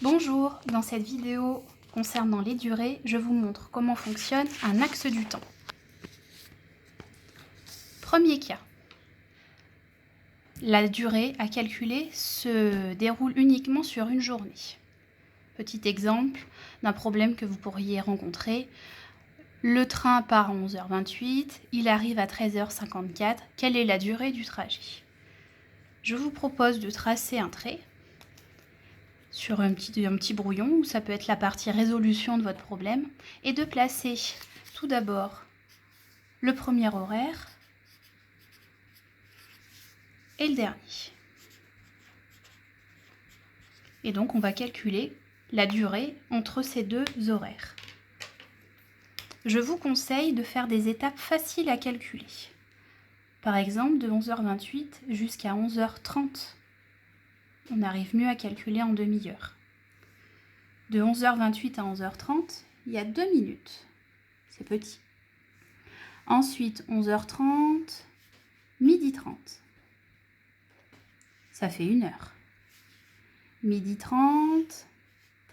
Bonjour, dans cette vidéo concernant les durées, je vous montre comment fonctionne un axe du temps. Premier cas, la durée à calculer se déroule uniquement sur une journée. Petit exemple d'un problème que vous pourriez rencontrer. Le train part à 11h28, il arrive à 13h54. Quelle est la durée du trajet? Je vous propose de tracer un trait sur un petit brouillon, où ça peut être la partie résolution de votre problème, et de placer tout d'abord le premier horaire et le dernier. Et donc on va calculer la durée entre ces deux horaires. Je vous conseille de faire des étapes faciles à calculer. Par exemple, de 11h28 jusqu'à 11h30. On arrive mieux à calculer en demi-heure. De 11h28 à 11h30, il y a 2 minutes. C'est petit. Ensuite, 11h30, 12h30. Ça fait 1 heure. 12h30,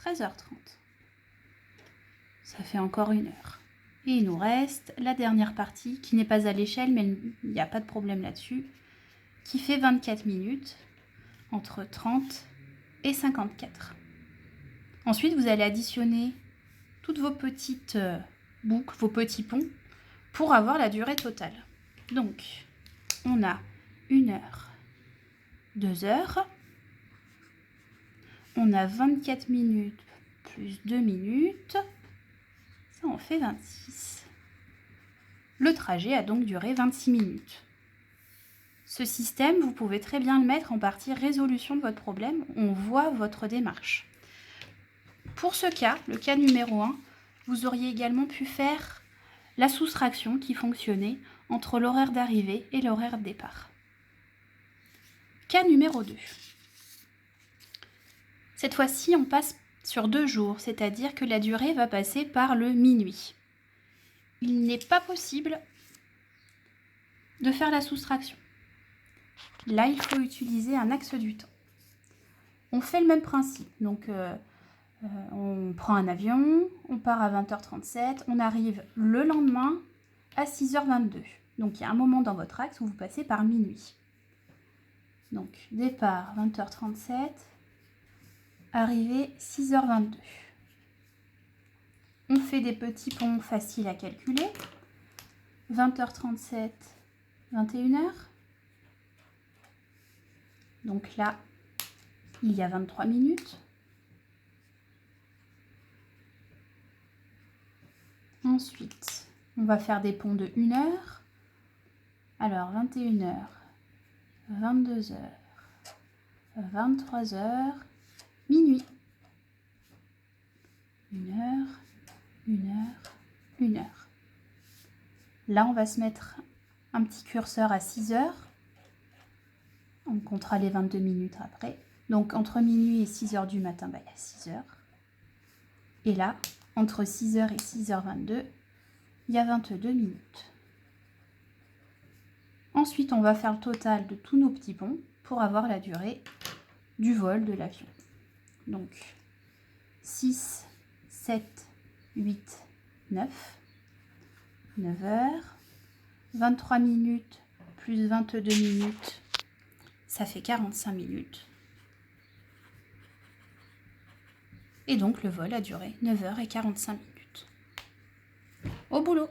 13h30. Ça fait encore 1 heure. Et il nous reste la dernière partie, qui n'est pas à l'échelle, mais il n'y a pas de problème là-dessus, qui fait 24 minutes, entre 30 et 54. Ensuite, vous allez additionner toutes vos petites boucles, vos petits ponts, pour avoir la durée totale. Donc, on a 1 heure, 2 heures, on a 24 minutes plus 2 minutes, ça en fait 26. Le trajet a donc duré 26 minutes. Ce système, vous pouvez très bien le mettre en partie résolution de votre problème. On voit votre démarche. Pour ce cas, le cas numéro 1, vous auriez également pu faire la soustraction qui fonctionnait entre l'horaire d'arrivée et l'horaire de départ. Cas numéro 2. Cette fois-ci, on passe sur 2 jours, c'est-à-dire que la durée va passer par le minuit. Il n'est pas possible de faire la soustraction. Là, il faut utiliser un axe du temps. On fait le même principe. Donc, on prend un avion, on part à 20h37, on arrive le lendemain à 6h22. Donc, il y a un moment dans votre axe où vous passez par minuit. Donc, départ 20h37, arrivée 6h22. On fait des petits ponts faciles à calculer. 20h37, 21h. Donc là, il y a 23 minutes. Ensuite, on va faire des ponts de 1 heure. Alors, 21h, 22h, 23h, minuit. 1 heure, 1 heure, 1 heure. Là, on va se mettre un petit curseur à 6 heures. On comptera les 22 minutes après. Donc, entre minuit et 6 heures du matin, il y a 6 heures. Et là, entre 6 heures et 6h22, il y a 22 minutes. Ensuite, on va faire le total de tous nos petits ponts pour avoir la durée du vol de l'avion. Donc, 6, 7, 8, 9. 9 heures. 23 minutes plus 22 minutes, ça fait 45 minutes. Et donc, le vol a duré 9 heures et 45 minutes. Au boulot!